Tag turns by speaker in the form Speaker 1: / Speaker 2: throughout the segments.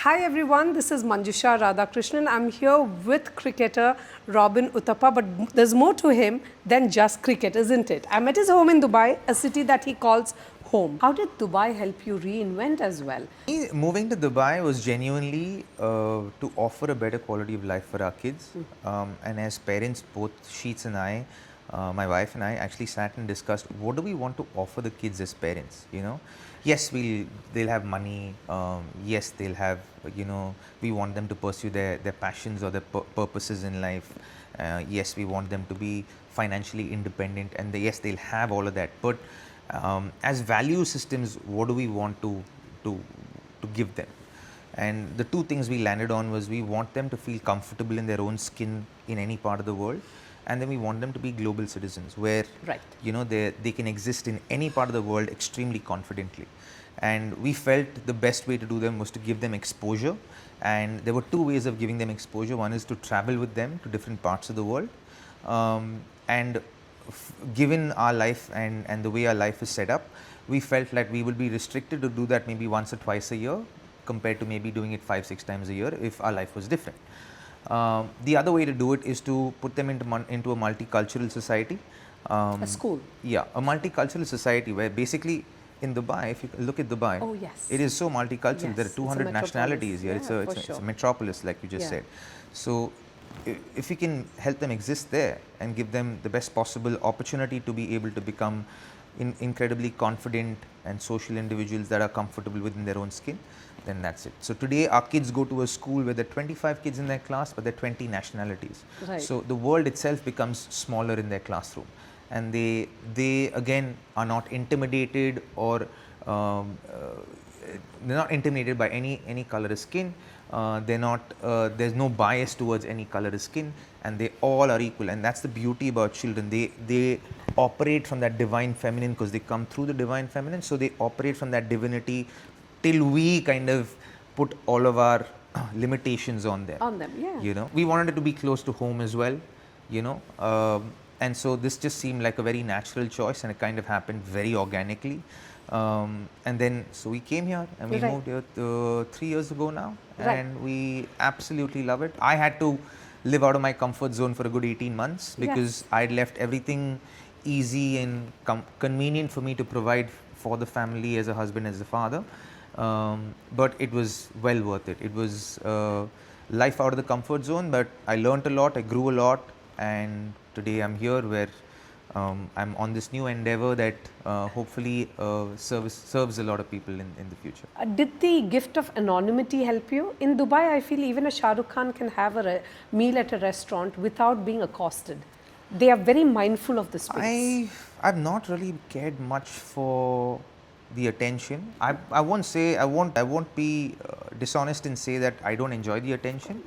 Speaker 1: Hi everyone, this is Manjusha Radhakrishnan. I'm here with cricketer Robin Uthappa, but there's more to him than just cricket, isn't it? I'm at his home in Dubai, a city that he calls home. How did Dubai help you reinvent as well?
Speaker 2: Moving to Dubai was genuinely to offer a better quality of life for our kids. And as parents, both Sheets and I, my wife and I, actually sat and discussed what do we want to offer the kids as parents. Yes, they'll have money. Yes, they'll have we want them to pursue their passions or their purposes in life. Yes, we want them to be financially independent, and yes, they'll have all of that. But as value systems, what do we want to give them? And the two things we landed on was we want them to feel comfortable in their own skin in any part of the world, and then we want them to be global citizens where they can exist in any part of the world extremely confidently. And we felt the best way to do them was to give them exposure, and there were two ways of giving them exposure. One is to travel with them to different parts of the world, and given our life and the way our life is set up, we felt like we would be restricted to do that maybe once or twice a year compared to maybe doing it 5-6 times a year if our life was different. The other way to do it is to put them into a multicultural society.
Speaker 1: A school?
Speaker 2: Yeah, a multicultural society where basically in Dubai, if you look at Dubai, it is so multicultural.
Speaker 1: Yes,
Speaker 2: there are 200 nationalities here.
Speaker 1: Yeah,
Speaker 2: it's a metropolis, like you just said. So if we can help them exist there and give them the best possible opportunity to be able to become incredibly confident and social individuals that are comfortable within their own skin, then that's it. So today our kids go to a school where there are 25 kids in their class, but there are 20 nationalities.
Speaker 1: Right.
Speaker 2: So the world itself becomes smaller in their classroom, and they again are not intimidated or they're not intimidated by any color of skin. There's no bias towards any color of skin, and they all are equal. And that's the beauty about children. They operate from that divine feminine because they come through the divine feminine. So they operate from that divinity till we kind of put all of our limitations on them.
Speaker 1: Yeah.
Speaker 2: We wanted it to be close to home as well. And so this just seemed like a very natural choice, and it kind of happened very organically. And then, so we came here and we moved here 3 years ago now, and we absolutely love it. I had to live out of my comfort zone for a good 18 months because I'd left everything easy and convenient for me to provide for the family as a husband, as a father. But it was well worth it. It was life out of the comfort zone, but I learned a lot, I grew a lot, and today I'm here where I'm on this new endeavor that hopefully serves a lot of people in the future.
Speaker 1: Did the gift of anonymity help you? In Dubai, I feel even a Shah Rukh Khan can have a meal at a restaurant without being accosted. They are very mindful of the space.
Speaker 2: I've not really cared much for the attention. I won't be dishonest and say that I don't enjoy the attention.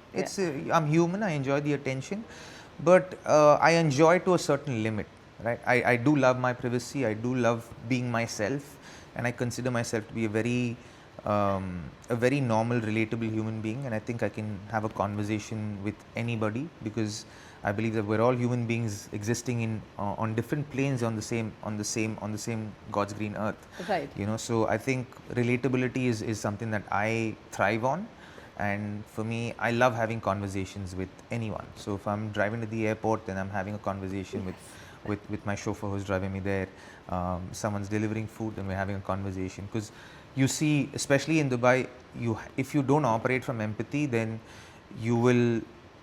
Speaker 2: I'm human. I enjoy the attention, but I enjoy to a certain limit. Right? I do love my privacy. I do love being myself, and I consider myself to be a very normal, relatable human being. And I think I can have a conversation with anybody because I believe that we're all human beings existing on different planes on the same God's green earth.
Speaker 1: Right.
Speaker 2: So I think relatability is something that I thrive on. And for me, I love having conversations with anyone. So if I'm driving to the airport, then I'm having a conversation with my chauffeur who's driving me there. Someone's delivering food, then we're having a conversation. Because you see, especially in Dubai, if you don't operate from empathy, then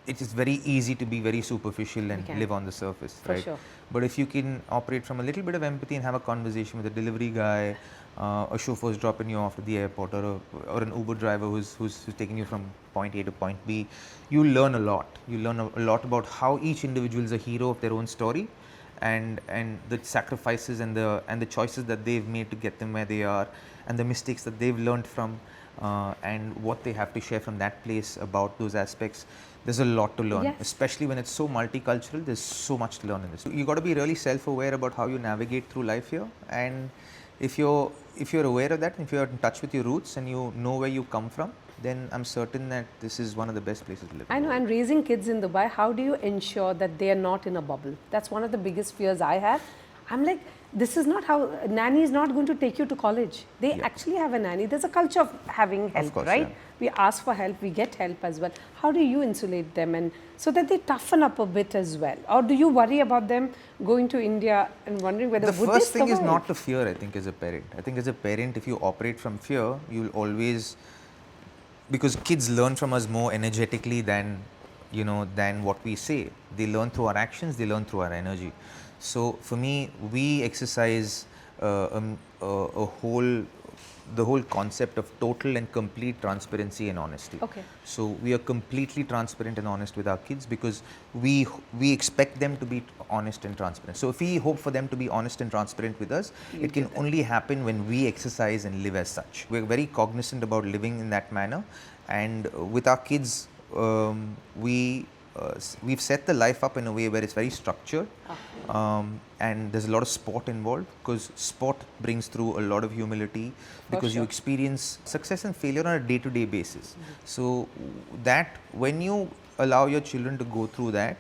Speaker 2: it is very easy to be very superficial and live on the surface, right?
Speaker 1: Sure.
Speaker 2: But if you can operate from a little bit of empathy and have a conversation with a delivery guy, a chauffeur who's dropping you off at the airport, or an Uber driver who's taking you from point A to point B, you learn a lot. You learn a lot about how each individual is a hero of their own story, and the sacrifices and the choices that they've made to get them where they are, and the mistakes that they've learned from, and what they have to share from that place about those aspects. There's a lot to learn, especially when it's so multicultural. There's so much to learn in this. You got to be really self-aware about how you navigate through life here, and if you're aware of that, and if you're in touch with your roots and you know where you come from, then I'm certain that this is one of the best places to live.
Speaker 1: I know, and raising kids in Dubai, how do you ensure that they are not in a bubble? That's one of the biggest fears I have. I'm like, This is not how, nanny is not going to take you to college. They actually have a nanny. There's a culture of having help,
Speaker 2: course,
Speaker 1: right?
Speaker 2: yeah.
Speaker 1: We ask for help, we get help as well. How do you insulate them, and so that they toughen up a bit as well? Or do you worry about them going to India and wondering whether
Speaker 2: The
Speaker 1: would
Speaker 2: first
Speaker 1: they
Speaker 2: thing is
Speaker 1: survive?
Speaker 2: not to fear, I think, as a parent. I think as a parent, if you operate from fear, you'll always, because kids learn from us more energetically than, than what we say. They learn through our actions, they learn through our energy. So for me, we exercise the whole concept of total and complete transparency and honesty.
Speaker 1: Okay.
Speaker 2: So we are completely transparent and honest with our kids because we expect them to be honest and transparent. So if we hope for them to be honest and transparent with us, it can only happen when we exercise and live as such. We're very cognizant about living in that manner, and with our kids, we've set the life up in a way where it's very structured, and there's a lot of sport involved, because sport brings through a lot of humility, because you experience success and failure on a day-to-day basis. So that when you allow your children to go through that,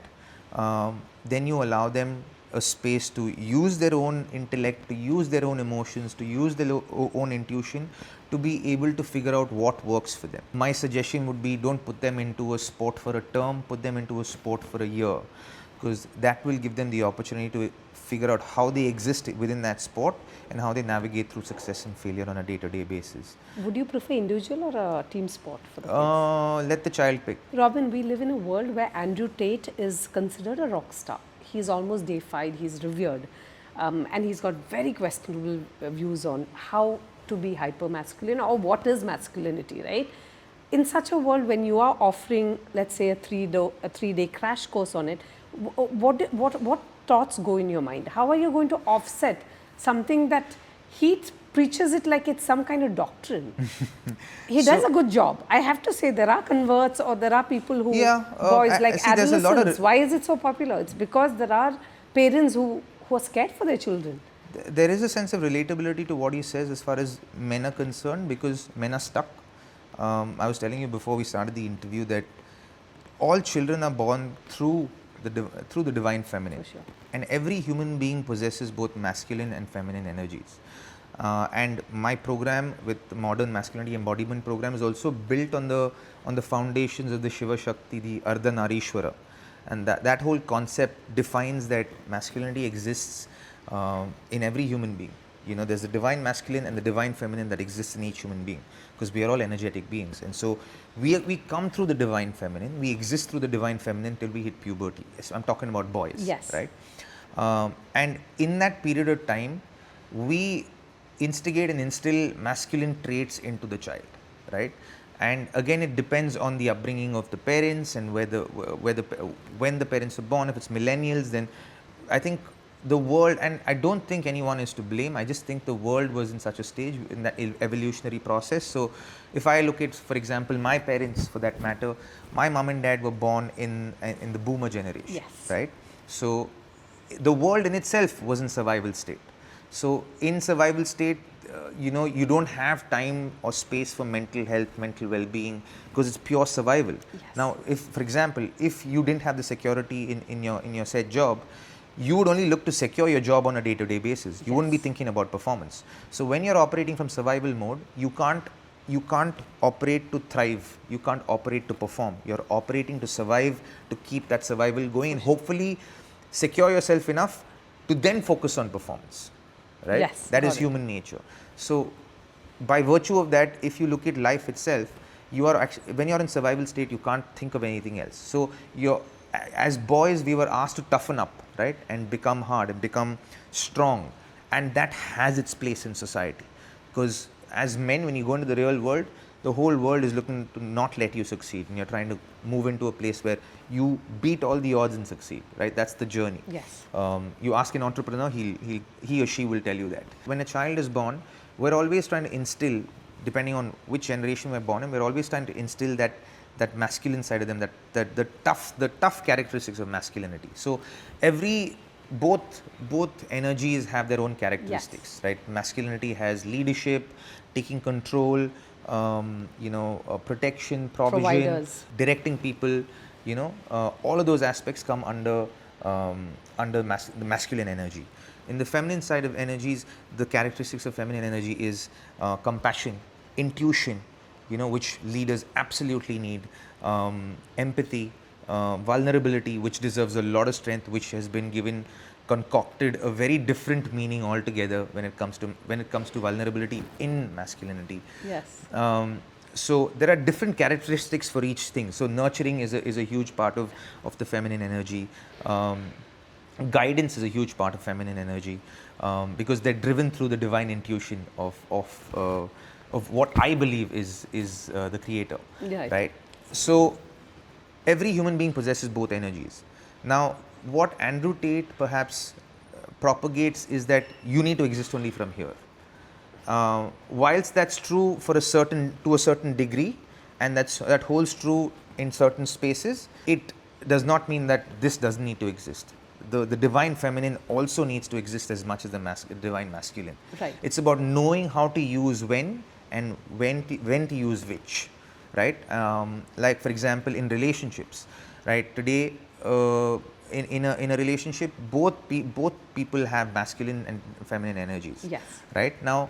Speaker 2: then you allow them a space to use their own intellect, to use their own emotions, to use their own intuition, to be able to figure out what works for them. My suggestion would be, don't put them into a sport for a term, put them into a sport for a year, because that will give them the opportunity to figure out how they exist within that sport and how they navigate through success and failure on a day-to-day basis.
Speaker 1: Would you prefer individual or a team sport for the kids?
Speaker 2: Let the child pick.
Speaker 1: Robin, we live in a world where Andrew Tate is considered a rock star. He's almost deified, he's revered, and he's got very questionable views on how to be hyper-masculine or what is masculinity, right? In such a world, when you are offering, let's say, a three-day crash course on it, what thoughts go in your mind? How are you going to offset something that he preaches it like it's some kind of doctrine? He does a good job. I have to say, there are converts or there are people who, boys like
Speaker 2: see, there's a lot
Speaker 1: adolescents.
Speaker 2: of
Speaker 1: Why is it so popular? It's because there are parents who are scared for their children.
Speaker 2: There is a sense of relatability to what he says as far as men are concerned, because men are stuck. I was telling you before we started the interview that all children are born through the divine feminine.
Speaker 1: For sure.
Speaker 2: And every human being possesses both masculine and feminine energies. And my program with the modern masculinity embodiment program is also built on the foundations of the Shiva Shakti, the Ardhanarishwara. And that whole concept defines that masculinity exists in every human being. There's the divine masculine and the divine feminine that exists in each human being, because we are all energetic beings. And so we come through the divine feminine, we exist through the divine feminine till we hit puberty. Yes, I'm talking about boys,
Speaker 1: yes,
Speaker 2: right? And in that period of time, we instigate and instill masculine traits into the child, right? And again, it depends on the upbringing of the parents and when the parents are born. If it's millennials, then I think the world, and I don't think anyone is to blame, I just think the world was in such a stage in that evolutionary process. So if I look at, for example, my parents, for that matter, my mom and dad were born in the boomer generation,
Speaker 1: yes,
Speaker 2: right? So the world in itself was in survival state. So in survival state, you don't have time or space for mental health, mental well-being, because it's pure survival.
Speaker 1: yes.
Speaker 2: Now, if, for example, if you didn't have the security in your said job, you would only look to secure your job on a day-to-day basis. You
Speaker 1: yes.
Speaker 2: wouldn't be thinking about performance. So when you're operating from survival mode, you can't operate to thrive. You can't operate to perform. You're operating to survive, to keep that survival going, and hopefully secure yourself enough to then focus on performance. Right?
Speaker 1: Yes,
Speaker 2: that is human nature. So by virtue of that, if you look at life itself, you are actually, when you're in survival state, you can't think of anything else. So as boys, we were asked to toughen up, right, and become hard and become strong, and that has its place in society. Because as men, when you go into the real world, the whole world is looking to not let you succeed, and you're trying to move into a place where you beat all the odds and succeed, right? That's the journey.
Speaker 1: Yes.
Speaker 2: You ask an entrepreneur, he or she will tell you that. When a child is born, we're always trying to instill, depending on which generation we're born in, we're always trying to instill that masculine side of them, that the tough characteristics of masculinity. So both energies have their own characteristics, yes. Right? Masculinity has leadership, taking control, protection, provision,
Speaker 1: providers,
Speaker 2: directing people. All of those aspects come under the masculine energy. In the feminine side of energies, the characteristics of feminine energy is compassion, intuition, which leaders absolutely need, empathy, vulnerability, which deserves a lot of strength, which has been concocted a very different meaning altogether when it comes to vulnerability in masculinity.
Speaker 1: Yes.
Speaker 2: So there are different characteristics for each thing. So nurturing is a huge part of the feminine energy. Guidance is a huge part of feminine energy, because they're driven through the divine intuition of what I believe is the creator, right? So every human being possesses both energies. Now, what Andrew Tate perhaps propagates is that you need to exist only from here. Whilst that's true to a certain degree, and that holds true in certain spaces, it does not mean that this doesn't need to exist. The divine feminine also needs to exist as much as the divine masculine.
Speaker 1: Right.
Speaker 2: It's about knowing how to use when and when to use which, right? Like for example, in relationships, right? Today, in a relationship, both people have masculine and feminine energies.
Speaker 1: Yes.
Speaker 2: Right now,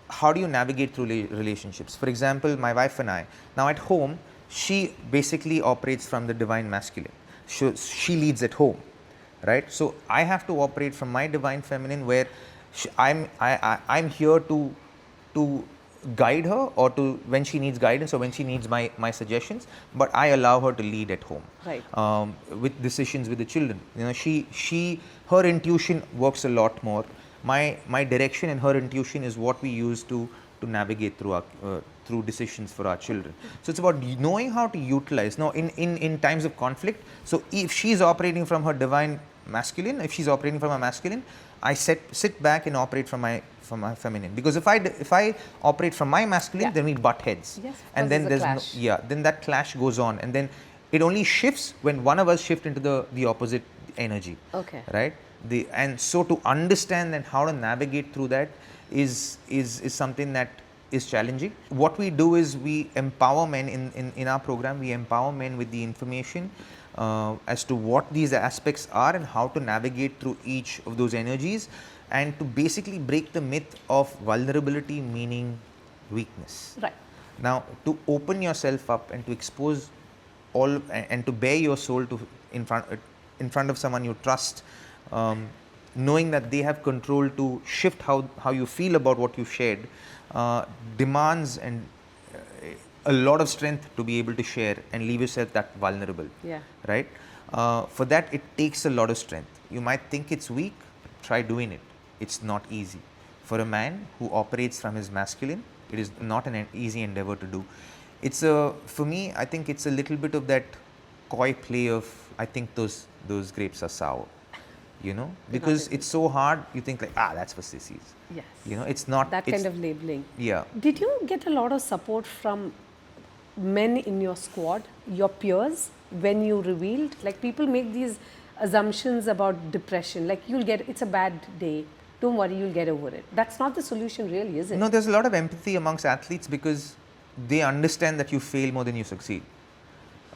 Speaker 2: how do you navigate through relationships? For example, my wife and I. Now at home, she basically operates from the divine masculine. She leads at home, right? So I have to operate from my divine feminine, where I'm here to guide her, or to when she needs guidance, or when she needs my suggestions, but I allow her to lead at home,
Speaker 1: right?
Speaker 2: With decisions with the children. Her intuition works a lot more. My direction and her intuition is what we use to navigate through through decisions for our children. So it's about knowing how to utilize. Now in times of conflict, so if she's operating from her divine masculine, if she's operating from a masculine, I sit back and operate from my feminine. Because if I operate from my masculine, then we butt heads.
Speaker 1: Yes,
Speaker 2: and then there's
Speaker 1: clash.
Speaker 2: then that clash goes on, and then it only shifts when one of us shift into the opposite energy.
Speaker 1: Okay.
Speaker 2: Right? And so to understand and how to navigate through that is something that is challenging. What we do is we empower men in our program. We empower men with the information as to what these aspects are and how to navigate through each of those energies, and to basically break the myth of vulnerability meaning weakness.
Speaker 1: Right.
Speaker 2: Now, to open yourself up and to expose all and to bare your soul in front of someone you trust, knowing that they have control to shift how you feel about what you've shared, demands and a lot of strength to be able to share and leave yourself that vulnerable.
Speaker 1: Yeah.
Speaker 2: Right? For that, it takes a lot of strength. You might think it's weak, try doing it. It's not easy. For a man who operates from his masculine, it is not an easy endeavor to do. For me, I think it's a little bit of that coy play of, I think those grapes are sour. Because it's so hard, you think like, that's for sissies.
Speaker 1: Yes.
Speaker 2: It's not
Speaker 1: that kind of labeling.
Speaker 2: Yeah.
Speaker 1: Did you get a lot of support from men in your squad, your peers, when you revealed? Like, people make these assumptions about depression, like it's a bad day, don't worry, you'll get over it. That's not the solution really, is it?
Speaker 2: No, there's a lot of empathy amongst athletes because they understand that you fail more than you succeed.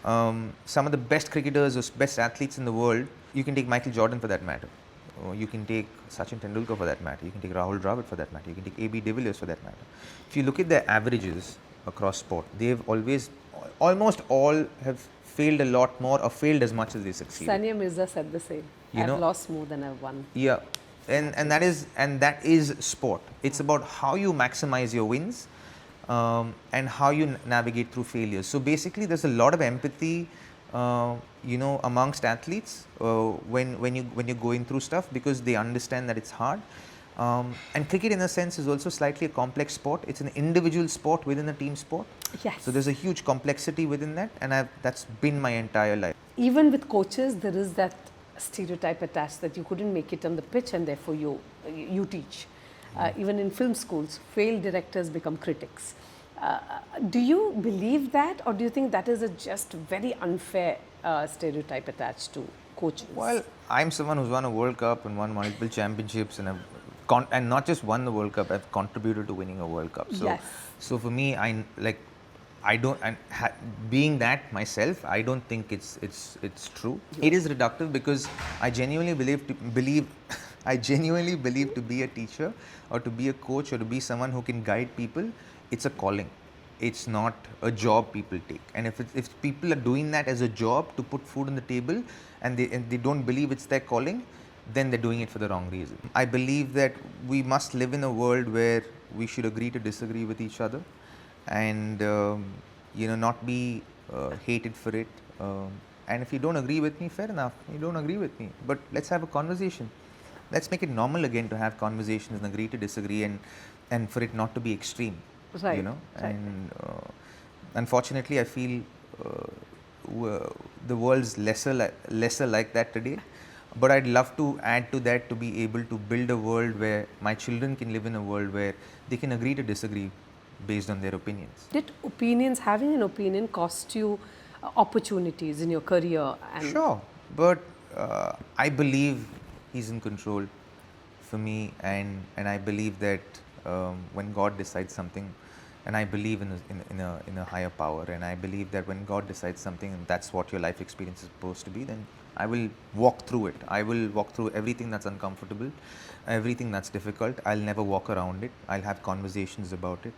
Speaker 2: Some of the best cricketers or best athletes in the world, you can take Michael Jordan for that matter, or you can take Sachin Tendulkar for that matter, you can take Rahul Dravid for that matter, you can take AB de Villiers for that matter. If you look at their averages across sport, they've almost all have failed a lot more or failed as much as they succeeded.
Speaker 1: Sania Mirza said the same. I've lost more than I've won.
Speaker 2: Yeah, and that is sport. It's about how you maximize your wins, and how you navigate through failures. So basically, there's a lot of empathy, amongst athletes when you're going through stuff, because they understand that it's hard. And cricket, in a sense, is also slightly a complex sport. It's an individual sport within a team sport.
Speaker 1: Yes.
Speaker 2: So there's a huge complexity within that, and that's been my entire life.
Speaker 1: Even with coaches, there is that stereotype attached that you couldn't make it on the pitch, and therefore you teach. Even in film schools, failed directors become critics. Do you believe that, or do you think that is a just very unfair stereotype attached to coaches?
Speaker 2: Well, I'm someone who's won a World Cup and won multiple championships, and and not just won the World Cup, I've contributed to winning a World Cup. So,
Speaker 1: yes.
Speaker 2: So for me, being that myself, I don't think it's true. Yes. It is reductive because I genuinely believe I genuinely believe to be a teacher or to be a coach or to be someone who can guide people, it's a calling. It's not a job people take. And if people are doing that as a job to put food on the table and they don't believe it's their calling, then they're doing it for the wrong reason. I believe that we must live in a world where we should agree to disagree with each other and not be hated for it. And if you don't agree with me, fair enough, you don't agree with me, but let's have a conversation. Let's make it normal again to have conversations and agree to disagree, and for it not to be extreme.
Speaker 1: Right. Right.
Speaker 2: And unfortunately I feel the world's lesser like that today, but I'd love to add to that, to be able to build a world where my children can live in a world where they can agree to disagree based on their opinions.
Speaker 1: Did having an opinion cost you opportunities in your career? And
Speaker 2: Sure, but I believe he's in control for me, and I believe that when God decides something, and I believe in a higher power, and I believe that when God decides something and that's what your life experience is supposed to be, then I will walk through it. I will walk through everything that's uncomfortable, everything that's difficult. I'll never walk around it. I'll have conversations about it,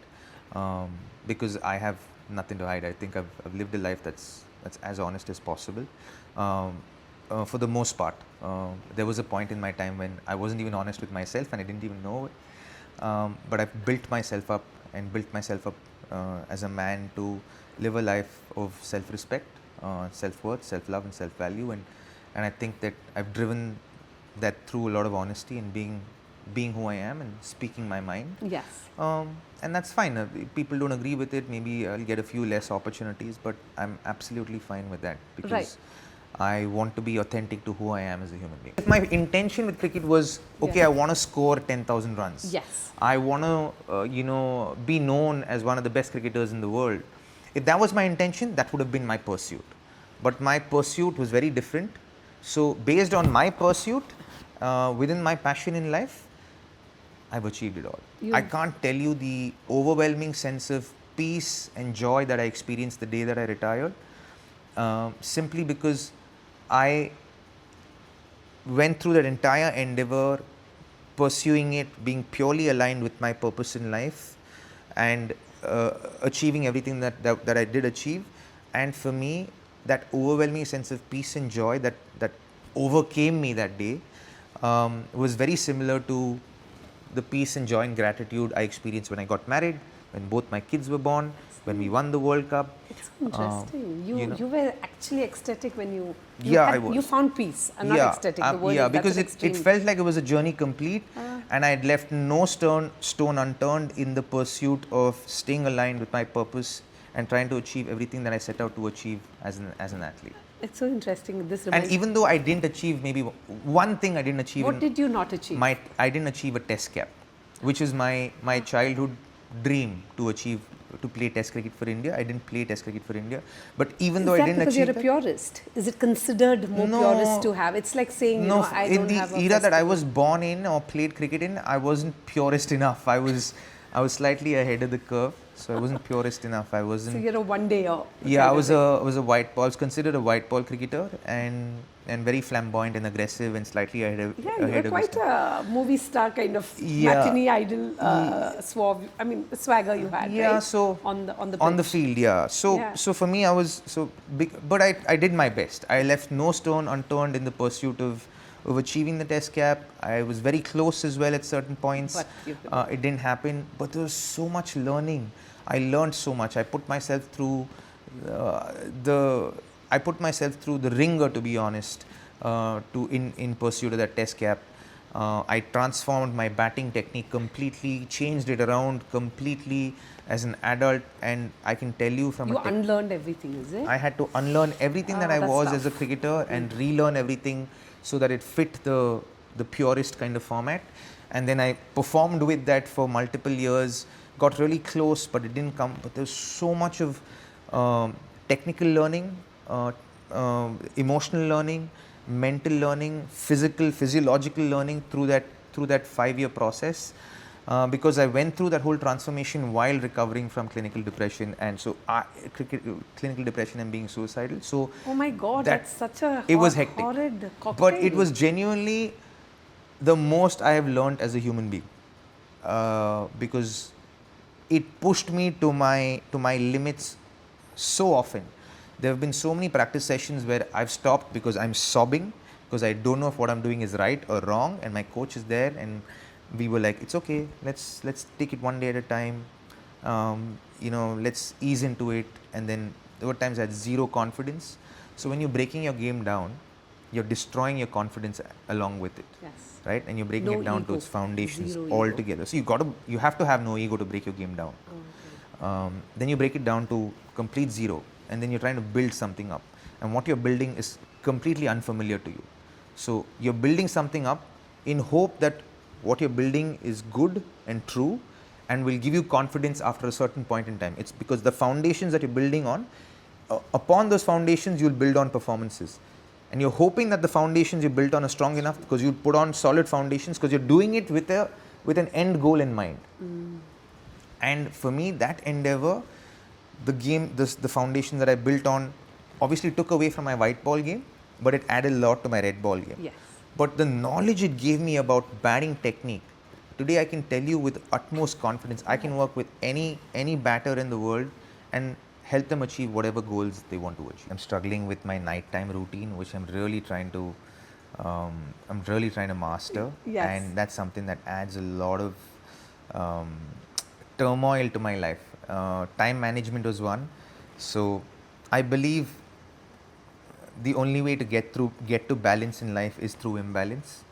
Speaker 2: because I have nothing to hide. I think I've lived a life that's as honest as possible. For the most part, there was a point in my time when I wasn't even honest with myself and I didn't even know it. But I've built myself up as a man to live a life of self-respect, self-worth, self-love and self-value, and I think that I've driven that through a lot of honesty and being who I am and speaking my mind.
Speaker 1: yes.
Speaker 2: And that's fine. If people don't agree with it, maybe I'll get a few less opportunities, but I'm absolutely fine with that because
Speaker 1: Right.
Speaker 2: I want to be authentic to who I am as a human being. If my intention with cricket was, okay,
Speaker 1: Yeah.
Speaker 2: I want to score 10,000 runs.
Speaker 1: Yes.
Speaker 2: I want to, be known as one of the best cricketers in the world. If that was my intention, that would have been my pursuit. But my pursuit was very different. So based on my pursuit, within my passion in life, I've achieved it all. I can't tell you the overwhelming sense of peace and joy that I experienced the day that I retired, simply because I went through that entire endeavor, pursuing it, being purely aligned with my purpose in life, and achieving everything that I did achieve. And for me, that overwhelming sense of peace and joy that overcame me that day was very similar to the peace and joy and gratitude I experienced when I got married, when both my kids were born, when we won the World Cup.
Speaker 1: It's so interesting. You were actually ecstatic when you
Speaker 2: I was.
Speaker 1: You found peace and not ecstatic. The word is,
Speaker 2: because
Speaker 1: that's
Speaker 2: it felt like it was a journey complete, and I had left no stone unturned in the pursuit of staying aligned with my purpose and trying to achieve everything that I set out to achieve as an athlete.
Speaker 1: It's so interesting. This
Speaker 2: And
Speaker 1: reminds
Speaker 2: even though I didn't achieve maybe one thing, I didn't achieve.
Speaker 1: What did you not achieve?
Speaker 2: I didn't achieve a test cap, which is my childhood dream to play test cricket for India. I didn't play test cricket for India, but even though I didn't
Speaker 1: because
Speaker 2: achieve
Speaker 1: you're a purist? Is it considered more purist to have? It's like saying, I
Speaker 2: in
Speaker 1: don't
Speaker 2: the
Speaker 1: have a
Speaker 2: era that I
Speaker 1: festival.
Speaker 2: was born in or played cricket in, I wasn't purist enough. I was slightly ahead of the curve, so I wasn't purist enough. I wasn't.
Speaker 1: So you're a one-dayer.
Speaker 2: Yeah, I was a white ball. I was considered a white ball cricketer and very flamboyant and aggressive and slightly ahead of.
Speaker 1: Yeah, you were quite a movie star kind of
Speaker 2: Yeah.
Speaker 1: matinee idol swagger you had.
Speaker 2: Yeah,
Speaker 1: right?
Speaker 2: so
Speaker 1: on the
Speaker 2: on the
Speaker 1: pitch.
Speaker 2: field, yeah. So
Speaker 1: Yeah.
Speaker 2: so for me, I was so big, but I did my best. I left no stone unturned in the pursuit of achieving the test cap. I was very close as well at certain points.
Speaker 1: But
Speaker 2: it didn't happen. But there was so much learning. I learned so much. I put myself through the ringer, to be honest, in pursuit of that test cap. I transformed my batting technique completely, changed it around completely as an adult, and I can tell you from
Speaker 1: you unlearned everything, is it?
Speaker 2: I had to unlearn everything that I
Speaker 1: that's
Speaker 2: was
Speaker 1: tough.
Speaker 2: as a cricketer and relearn everything so that it fit the purist kind of format. And then I performed with that for multiple years, got really close, but it didn't come. But there's so much of technical learning, emotional learning, mental learning, physiological learning through that 5-year process. Because I went through that whole transformation while recovering from clinical depression, and so clinical depression and being suicidal. So
Speaker 1: oh my God,
Speaker 2: that-
Speaker 1: that's such a
Speaker 2: it was hectic.
Speaker 1: horrid cocktail.
Speaker 2: but it was genuinely the most I have learned as a human being, because it pushed me to my limits so often. There have been so many practice sessions where I've stopped because I'm sobbing because I don't know if what I'm doing is right or wrong, and my coach is there, and we were like, it's okay, let's take it one day at a time. Let's ease into it. And then there were times I had zero confidence. So when you're breaking your game down, you're destroying your confidence along with it.
Speaker 1: Yes.
Speaker 2: Right? And you're breaking
Speaker 1: No
Speaker 2: it down to
Speaker 1: ego.
Speaker 2: its foundations
Speaker 1: Zero ego.
Speaker 2: altogether. So you have to have no ego to break your game down. Then you break it down to complete zero, and then you're trying to build something up. And what you're building is completely unfamiliar to you. So you're building something up in hope that what you're building is good and true and will give you confidence after a certain point in time. It's because the foundations that you're building on, upon those foundations, you'll build on performances. And you're hoping that the foundations you built on are strong enough because you put on solid foundations because you're doing it with an end goal in mind. And for me, that endeavor, the foundation that I built on, obviously took away from my white ball game, but it added a lot to my red ball game.
Speaker 1: Yes.
Speaker 2: But the knowledge it gave me about batting technique, today I can tell you with utmost confidence, I can work with any batter in the world and help them achieve whatever goals they want to achieve. I'm struggling with my nighttime routine, which I'm really trying to master.
Speaker 1: Yes.
Speaker 2: And that's something that adds a lot of turmoil to my life. Time management was one. So I believe the only way to get to balance in life is through imbalance.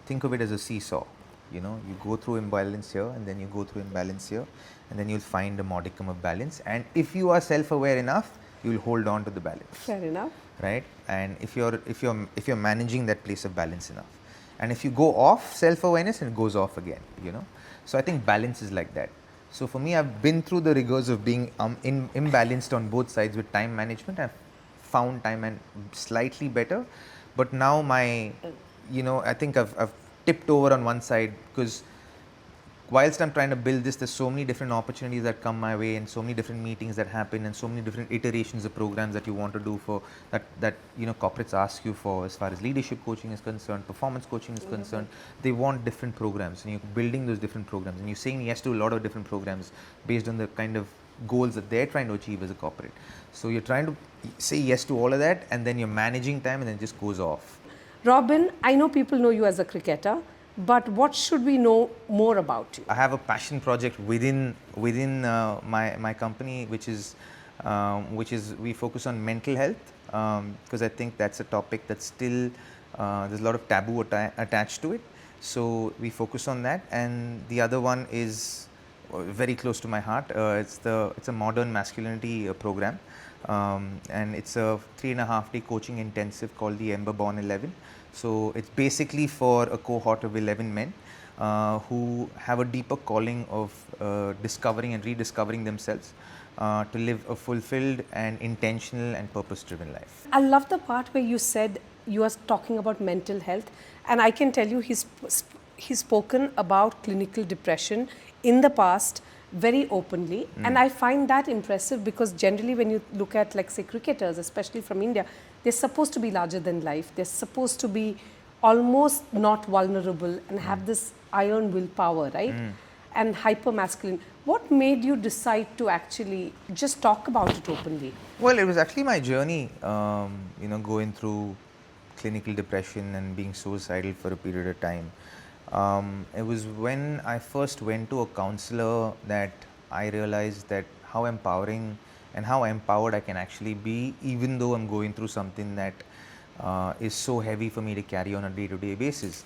Speaker 2: Think of it as a seesaw. You go through imbalance here, and then you go through imbalance here, and then you'll find a modicum of balance. And if you are self-aware enough, you'll hold on to the balance.
Speaker 1: Fair enough.
Speaker 2: Right? And if you're managing that place of balance enough, and if you go off self-awareness, and it goes off again. So I think balance is like that. So for me, I've been through the rigors of being imbalanced on both sides with time management. I've found time and slightly better, but now I think I've tipped over on one side, because whilst I'm trying to build this, there's so many different opportunities that come my way, and so many different meetings that happen, and so many different iterations of programs that you want to do for that corporates ask you for, as far as leadership coaching is concerned, performance coaching is concerned. They want different programs, and you're building those different programs, and you're saying yes to a lot of different programs based on the kind of goals that they're trying to achieve as a corporate. So you're trying to say yes to all of that, and then you're managing time, and then it just goes off.
Speaker 1: Robin, I know people know you as a cricketer, but what should we know more about you?
Speaker 2: I have a passion project within my company, which is we focus on mental health, because I think that's a topic that's still there's a lot of taboo attached to it. So we focus on that, and the other one is very close to my heart. It's a modern masculinity program, and it's a 3.5-day coaching intensive called the Ember Born 11. So it's basically for a cohort of 11 men who have a deeper calling of discovering and rediscovering themselves to live a fulfilled and intentional and purpose-driven life.
Speaker 1: I love the part where you said you are talking about mental health, and I can tell you he's spoken about clinical depression in the past very openly, and I find that impressive, because generally when you look at, like, say, cricketers, especially from India, they're supposed to be larger than life. They're supposed to be almost not vulnerable and have this iron willpower, right? And hyper masculine. What made you decide to actually just talk about it openly?
Speaker 2: Well, it was actually my journey, going through clinical depression and being suicidal for a period of time. It was when I first went to a counselor that I realized that how empowering and how empowered I can actually be, even though I'm going through something that is so heavy for me to carry on a day-to-day basis.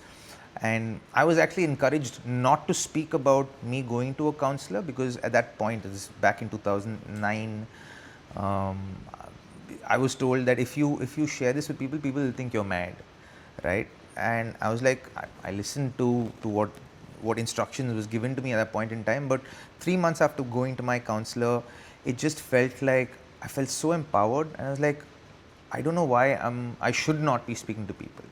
Speaker 2: And I was actually encouraged not to speak about me going to a counselor, because at that point, this is back in 2009, I was told that if you share this with people, people will think you're mad, right? And I was like, I listened to what instructions was given to me at that point in time. But 3 months after going to my counselor, it just felt like I felt so empowered, and I was like, I don't know why I should not be speaking to people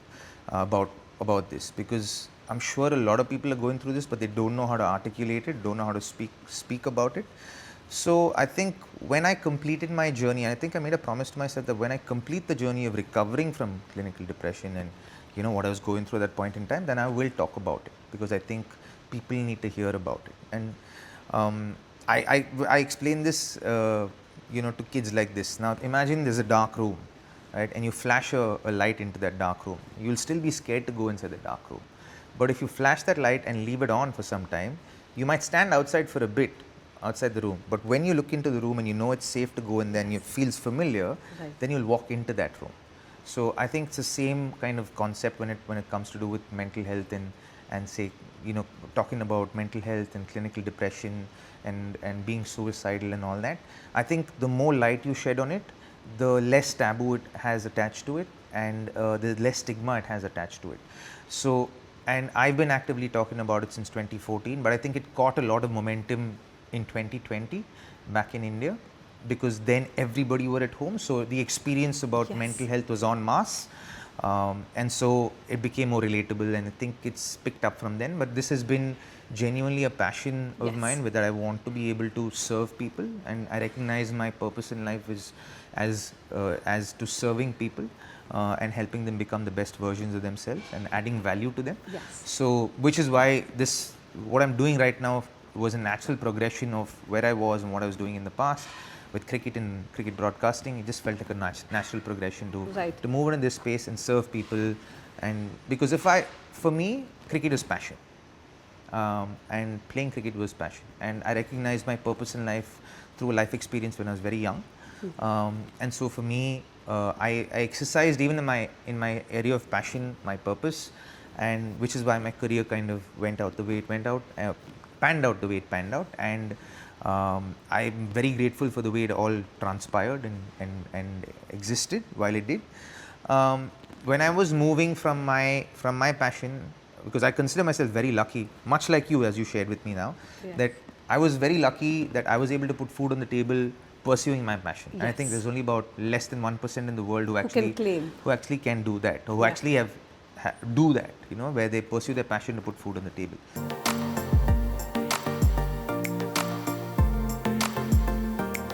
Speaker 2: about this, because I'm sure a lot of people are going through this, but they don't know how to articulate it, don't know how to speak about it. So I think when I completed my journey, I think I made a promise to myself that when I complete the journey of recovering from clinical depression and what I was going through at that point in time, then I will talk about it, because I think people need to hear about it. And I explain this, to kids like this. Now imagine there's a dark room, right, and you flash a light into that dark room. You'll still be scared to go inside the dark room. But if you flash that light and leave it on for some time, you might stand outside for a bit, outside the room. But when you look into the room and you know it's safe to go, and then it feels familiar, then you'll walk into that room. So I think it's the same kind of concept when it comes to do with mental health, and say, talking about mental health and clinical depression and being suicidal and all that. I think the more light you shed on it, the less taboo it has attached to it, and the less stigma it has attached to it. So, and I've been actively talking about it since 2014, but I think it caught a lot of momentum in 2020 back in India, because then everybody were at home, so the experience about mental health was en masse, and so it became more relatable, and I think it's picked up from then. But this has been genuinely a passion of mine, whether I want to be able to serve people, and I recognize my purpose in life is as to serving people, and helping them become the best versions of themselves and adding value to them. So, which is why what I'm doing right now was a natural progression of where I was and what I was doing in the past with cricket and cricket broadcasting. It just felt like a natural progression to move in this space and serve people. And because for me, cricket is passion, and playing cricket was passion, and I recognized my purpose in life through a life experience when I was very young. And so for me, I exercised even in my area of passion, my purpose, and which is why my career kind of went out the way it went out, panned out the way it panned out. And I'm very grateful for the way it all transpired and existed while it did. When I was moving from my passion, because I consider myself very lucky, much like you, as you shared with me now, that I was very lucky that I was able to put food on the table pursuing my passion. And I think there's only about less than 1% in the world who actually can do that, or who actually do that, where they pursue their passion to put food on the table.